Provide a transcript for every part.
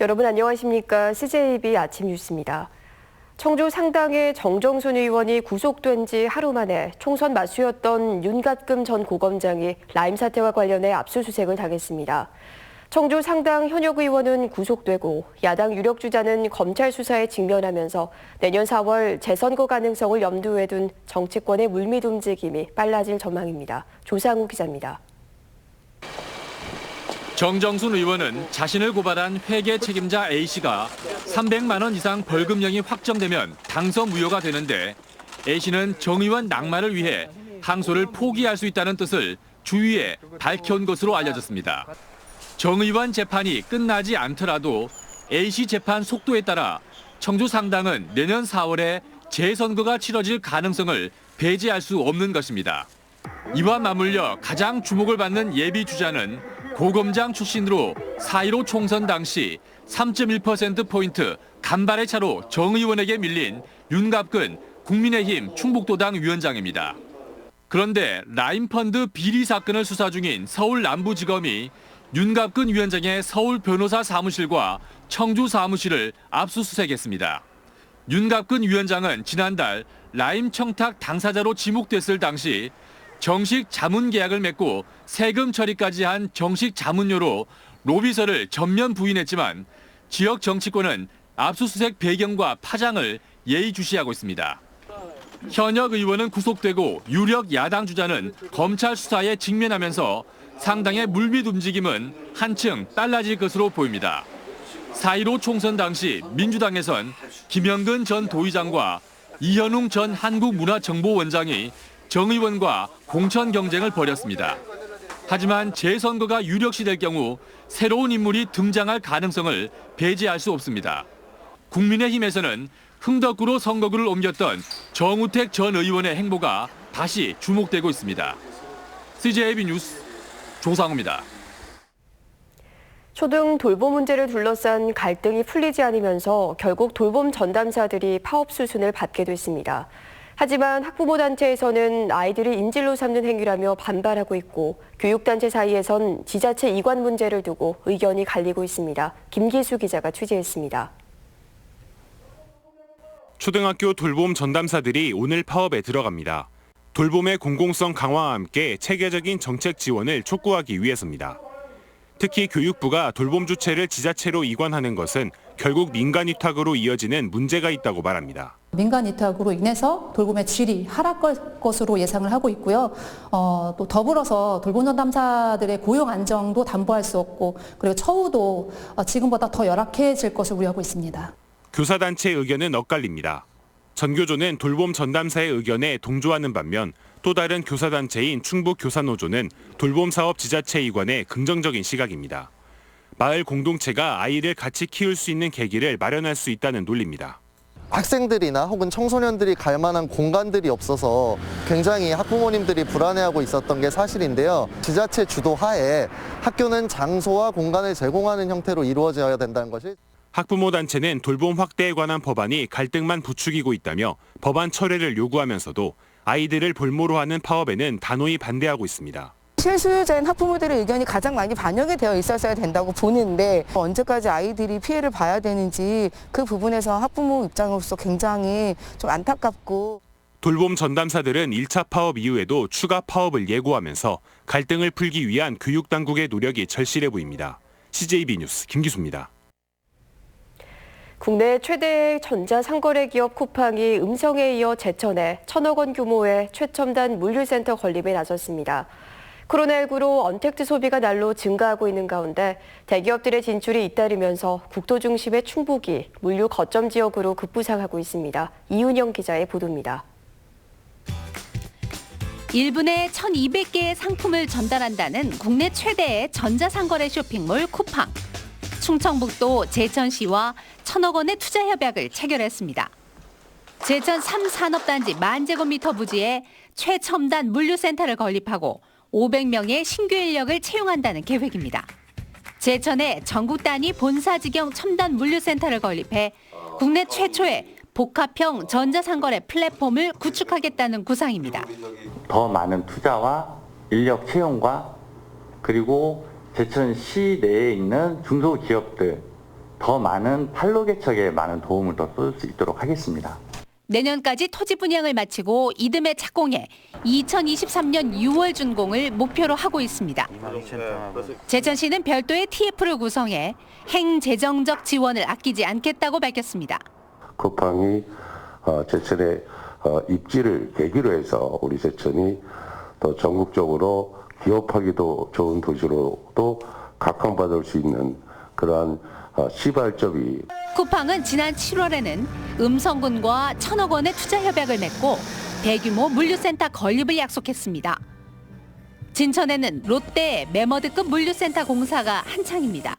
여러분 안녕하십니까? CJB 아침 뉴스입니다. 청주 상당의 정정순 의원이 구속된 지 하루 만에 총선 맞수였던 윤갑금 전 고검장이 라임 사태와 관련해 압수수색을 당했습니다. 청주 상당 현역 의원은 구속되고 야당 유력 주자는 검찰 수사에 직면하면서 내년 4월 재선거 가능성을 염두에 둔 정치권의 물밑 움직임이 빨라질 전망입니다. 조상우 기자입니다. 정정순 의원은 자신을 고발한 회계 책임자 A씨가 300만 원 이상 벌금형이 확정되면 당선 무효가 되는데 A씨는 정 의원 낙마를 위해 항소를 포기할 수 있다는 뜻을 주위에 밝혀온 것으로 알려졌습니다. 정 의원 재판이 끝나지 않더라도 A씨 재판 속도에 따라 청주 상당은 내년 4월에 재선거가 치러질 가능성을 배제할 수 없는 것입니다. 이와 맞물려 가장 주목을 받는 예비 주자는 고검장 출신으로 4.15 총선 당시 3.1%포인트 간발의 차로 정 의원에게 밀린 윤갑근 국민의힘 충북도당 위원장입니다. 그런데 라임펀드 비리 사건을 수사 중인 서울 남부지검이 윤갑근 위원장의 서울 변호사 사무실과 청주 사무실을 압수수색했습니다. 윤갑근 위원장은 지난달 라임 청탁 당사자로 지목됐을 당시 정식 자문 계약을 맺고 세금 처리까지 한 정식 자문료로 로비설을 전면 부인했지만 지역 정치권은 압수수색 배경과 파장을 예의주시하고 있습니다. 현역 의원은 구속되고 유력 야당 주자는 검찰 수사에 직면하면서 상당의 물밑 움직임은 한층 빨라질 것으로 보입니다. 4.15 총선 당시 민주당에선 김영근 전 도의장과 이현웅 전 한국문화정보원장이 정 의원과 공천 경쟁을 벌였습니다. 하지만 재선거가 유력시될 경우 새로운 인물이 등장할 가능성을 배제할 수 없습니다. 국민의힘에서는 흥덕구로 선거구를 옮겼던 정우택 전 의원의 행보가 다시 주목되고 있습니다. CJB 뉴스 조상우입니다. 초등 돌봄 문제를 둘러싼 갈등이 풀리지 않으면서 결국 돌봄 전담사들이 파업 수순을 밟게 됐습니다. 하지만 학부모 단체에서는 아이들을 인질로 삼는 행위라며 반발하고 있고 교육단체 사이에선 지자체 이관 문제를 두고 의견이 갈리고 있습니다. 김기수 기자가 취재했습니다. 초등학교 돌봄 전담사들이 오늘 파업에 들어갑니다. 돌봄의 공공성 강화와 함께 체계적인 정책 지원을 촉구하기 위해서입니다. 특히 교육부가 돌봄 주체를 지자체로 이관하는 것은 결국 민간 위탁으로 이어지는 문제가 있다고 말합니다. 민간 위탁으로 인해서 돌봄의 질이 하락할 것으로 예상을 하고 있고요. 또 더불어서 돌봄 전담사들의 고용 안정도 담보할 수 없고 그리고 처우도 지금보다 더 열악해질 것을 우려하고 있습니다. 교사단체 의견은 엇갈립니다. 전교조는 돌봄 전담사의 의견에 동조하는 반면 또 다른 교사단체인 충북교사노조는 돌봄 사업 지자체 이관에 긍정적인 시각입니다. 마을 공동체가 아이를 같이 키울 수 있는 계기를 마련할 수 있다는 논리입니다. 학생들이나 혹은 청소년들이 갈 만한 공간들이 없어서 굉장히 학부모님들이 불안해하고 있었던 게 사실인데요. 지자체 주도 하에 학교는 장소와 공간을 제공하는 형태로 이루어져야 된다는 것이 학부모 단체는 돌봄 확대에 관한 법안이 갈등만 부추기고 있다며 법안 철회를 요구하면서도 아이들을 볼모로 하는 파업에는 단호히 반대하고 있습니다. 실수요자인 학부모들의 의견이 가장 많이 반영이 되어 있었어야 된다고 보는데 언제까지 아이들이 피해를 봐야 되는지 그 부분에서 학부모 입장으로서 굉장히 좀 안타깝고 돌봄 전담사들은 1차 파업 이후에도 추가 파업을 예고하면서 갈등을 풀기 위한 교육당국의 노력이 절실해 보입니다. CJB 뉴스 김기수입니다. 국내 최대의 전자상거래 기업 쿠팡이 음성에 이어 제천에 1,000억 원 규모의 최첨단 물류센터 건립에 나섰습니다. 코로나19로 언택트 소비가 날로 증가하고 있는 가운데 대기업들의 진출이 잇따르면서 국도 중심의 충북이 물류 거점 지역으로 급부상하고 있습니다. 이윤영 기자의 보도입니다. 1분에 1,200개의 상품을 전달한다는 국내 최대의 전자상거래 쇼핑몰 쿠팡. 충청북도 제천시와 1,000억 원의 투자 협약을 체결했습니다. 제천 3산업단지 10,000제곱미터 부지에 최첨단 물류센터를 건립하고 500명의 신규 인력을 채용한다는 계획입니다. 제천에 전국 단위 본사지경 첨단 물류센터를 건립해 국내 최초의 복합형 전자상거래 플랫폼을 구축하겠다는 구상입니다. 더 많은 투자와 인력 채용과 그리고 제천시 내에 있는 중소기업들 더 많은 판로 개척에 많은 도움을 더 쏠 수 있도록 하겠습니다. 내년까지 토지 분양을 마치고 이듬해 착공해 2023년 6월 준공을 목표로 하고 있습니다. 제천시는 별도의 TF를 구성해 행재정적 지원을 아끼지 않겠다고 밝혔습니다. 쿠팡이 제천의 입지를 계기로 해서 우리 제천이 더 전국적으로 기업하기도 좋은 도시로도 각광받을 수 있는 그러한 시발점이. 쿠팡은 지난 7월에는 음성군과 1,000억 원의 투자 협약을 맺고 대규모 물류센터 건립을 약속했습니다. 진천에는 롯데 매머드급 물류센터 공사가 한창입니다.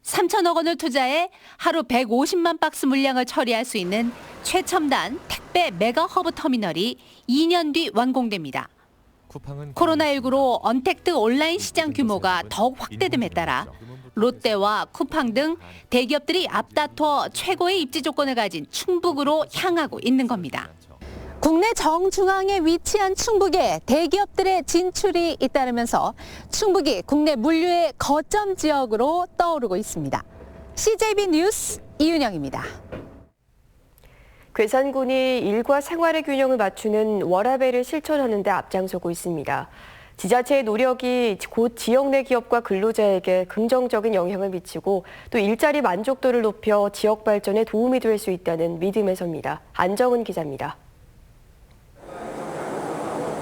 3,000억 원을 투자해 하루 150만 박스 물량을 처리할 수 있는 최첨단 택배 메가 허브 터미널이 2년 뒤 완공됩니다. 코로나19로 언택트 온라인 시장 규모가 더욱 확대됨에 따라 롯데와 쿠팡 등 대기업들이 앞다퉈 최고의 입지 조건을 가진 충북으로 향하고 있는 겁니다. 국내 정중앙에 위치한 충북에 대기업들의 진출이 잇따르면서 충북이 국내 물류의 거점 지역으로 떠오르고 있습니다. CJB 뉴스 이윤영입니다. 괴산군이 일과 생활의 균형을 맞추는 워라밸을 실천하는 데 앞장서고 있습니다. 지자체의 노력이 곧 지역 내 기업과 근로자에게 긍정적인 영향을 미치고 또 일자리 만족도를 높여 지역 발전에 도움이 될 수 있다는 믿음에 섭니다. 안정은 기자입니다.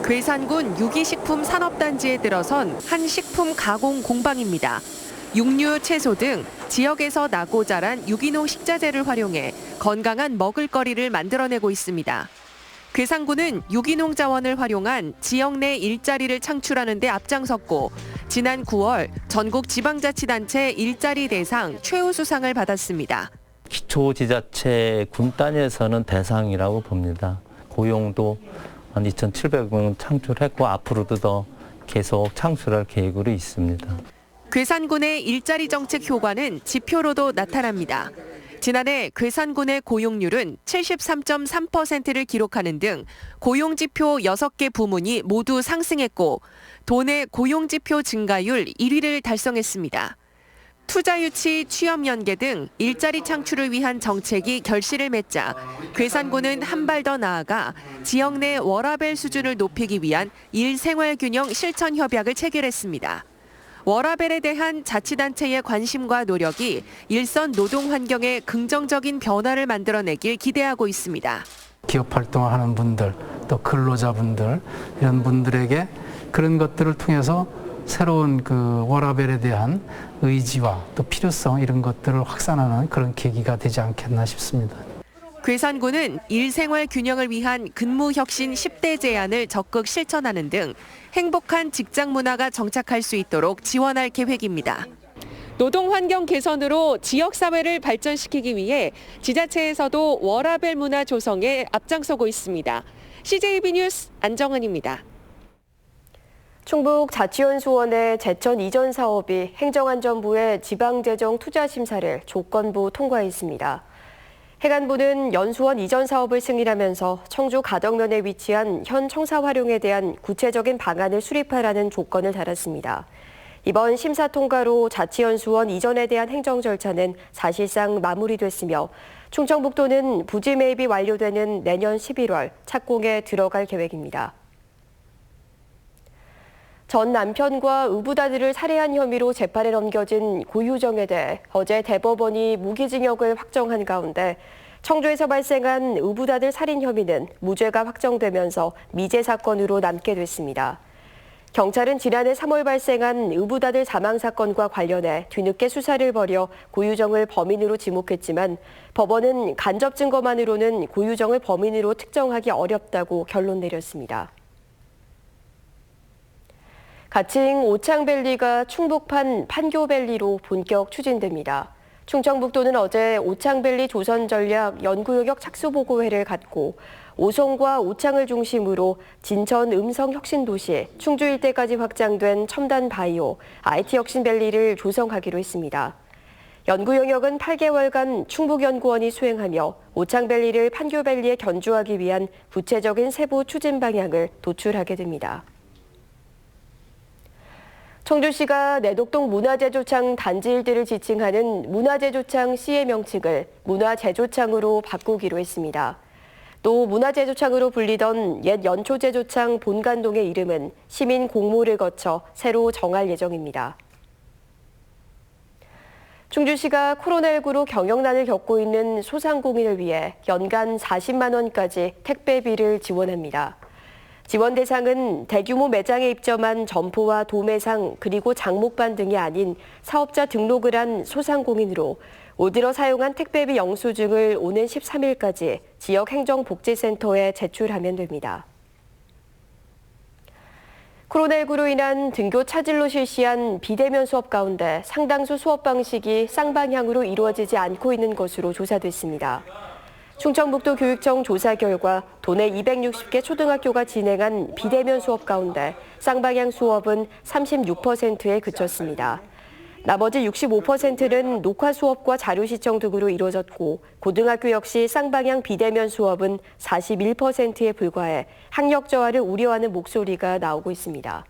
괴산군 유기식품 산업단지에 들어선 한 식품 가공 공방입니다. 육류, 채소 등 지역에서 나고 자란 유기농 식자재를 활용해 건강한 먹을거리를 만들어내고 있습니다. 괴산군은 유기농 자원을 활용한 지역 내 일자리를 창출하는 데 앞장섰고 지난 9월 전국 지방자치단체 일자리 대상 최우수상을 받았습니다. 기초지자체 군 단위에서는 대상이라고 봅니다. 고용도 한 2,700명 창출했고 앞으로도 더 계속 창출할 계획으로 있습니다. 괴산군의 일자리 정책 효과는 지표로도 나타납니다. 지난해 괴산군의 고용률은 73.3%를 기록하는 등 고용지표 6개 부문이 모두 상승했고 도내 고용지표 증가율 1위를 달성했습니다. 투자유치, 취업연계 등 일자리 창출을 위한 정책이 결실을 맺자 괴산군은 한 발 더 나아가 지역 내 워라밸 수준을 높이기 위한 일생활균형 실천 협약을 체결했습니다. 워라밸에 대한 자치단체의 관심과 노력이 일선 노동 환경에 긍정적인 변화를 만들어내길 기대하고 있습니다. 기업 활동을 하는 분들, 또 근로자분들 이런 분들에게 그런 것들을 통해서 새로운 그 워라밸에 대한 의지와 또 필요성 이런 것들을 확산하는 그런 계기가 되지 않겠나 싶습니다. 괴산군은 일생활 균형을 위한 근무혁신 10대 제안을 적극 실천하는 등 행복한 직장 문화가 정착할 수 있도록 지원할 계획입니다. 노동 환경 개선으로 지역사회를 발전시키기 위해 지자체에서도 워라밸 문화 조성에 앞장서고 있습니다. CJB 뉴스 안정은입니다. 충북 자치연수원의 제천 이전 사업이 행정안전부의 지방재정투자심사를 조건부 통과했습니다. 해관부는 연수원 이전 사업을 승인하면서 청주 가덕면에 위치한 현 청사 활용에 대한 구체적인 방안을 수립하라는 조건을 달았습니다. 이번 심사 통과로 자치연수원 이전에 대한 행정 절차는 사실상 마무리됐으며 충청북도는 부지 매입이 완료되는 내년 11월 착공에 들어갈 계획입니다. 전 남편과 의붓아들을 살해한 혐의로 재판에 넘겨진 고유정에 대해 어제 대법원이 무기징역을 확정한 가운데 청주에서 발생한 의붓아들 살인 혐의는 무죄가 확정되면서 미제 사건으로 남게 됐습니다. 경찰은 지난해 3월 발생한 의붓아들 사망 사건과 관련해 뒤늦게 수사를 벌여 고유정을 범인으로 지목했지만 법원은 간접 증거만으로는 고유정을 범인으로 특정하기 어렵다고 결론 내렸습니다. 가칭 오창밸리가 충북판 판교밸리로 본격 추진됩니다. 충청북도는 어제 오창밸리 조선전략 연구영역 착수보고회를 갖고 오송과 오창을 중심으로 진천 음성혁신도시, 충주 일대까지 확장된 첨단 바이오, IT혁신밸리를 조성하기로 했습니다. 연구영역은 8개월간 충북연구원이 수행하며 오창밸리를 판교밸리에 견주하기 위한 구체적인 세부 추진 방향을 도출하게 됩니다. 청주시가 내곡동 문화제조창 단지 일대를 지칭하는 문화제조창 C의 명칭을 문화제조창으로 바꾸기로 했습니다. 또 문화제조창으로 불리던 옛 연초제조창 본관동의 이름은 시민 공모를 거쳐 새로 정할 예정입니다. 충주시가 코로나19로 경영난을 겪고 있는 소상공인을 위해 연간 40만 원까지 택배비를 지원합니다. 지원 대상은 대규모 매장에 입점한 점포와 도매상 그리고 장목반 등이 아닌 사업자 등록을 한 소상공인으로 올 들어 사용한 택배비 영수증을 오는 13일까지 지역행정복지센터에 제출하면 됩니다. 코로나19로 인한 등교 차질로 실시한 비대면 수업 가운데 상당수 수업 방식이 쌍방향으로 이루어지지 않고 있는 것으로 조사됐습니다. 충청북도 교육청 조사 결과 도내 260개 초등학교가 진행한 비대면 수업 가운데 쌍방향 수업은 36%에 그쳤습니다. 나머지 65%는 녹화 수업과 자료 시청 등으로 이루어졌고 고등학교 역시 쌍방향 비대면 수업은 41%에 불과해 학력 저하를 우려하는 목소리가 나오고 있습니다.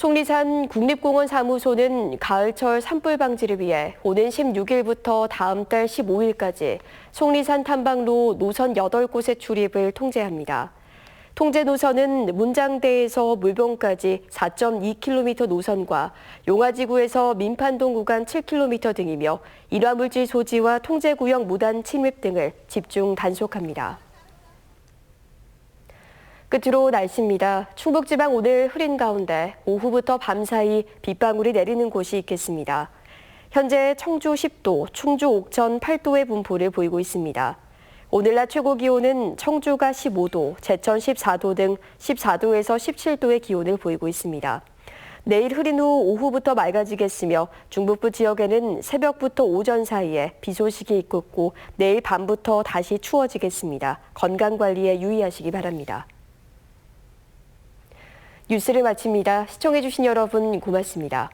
속리산 국립공원 사무소는 가을철 산불 방지를 위해 오는 16일부터 다음 달 15일까지 속리산 탐방로 노선 8곳의 출입을 통제합니다. 통제 노선은 문장대에서 물봉까지 4.2km 노선과 용화지구에서 민판동 구간 7km 등이며 일화물질 소지와 통제구역 무단 침입 등을 집중 단속합니다. 끝으로 날씨입니다. 충북지방 오늘 흐린 가운데 오후부터 밤사이 빗방울이 내리는 곳이 있겠습니다. 현재 청주 10도, 충주 옥천 8도의 분포를 보이고 있습니다. 오늘 낮 최고 기온은 청주가 15도, 제천 14도 등 14도에서 17도의 기온을 보이고 있습니다. 내일 흐린 후 오후부터 맑아지겠으며 중북부 지역에는 새벽부터 오전 사이에 비 소식이 있겠고 내일 밤부터 다시 추워지겠습니다. 건강관리에 유의하시기 바랍니다. 뉴스를 마칩니다. 시청해주신 여러분 고맙습니다.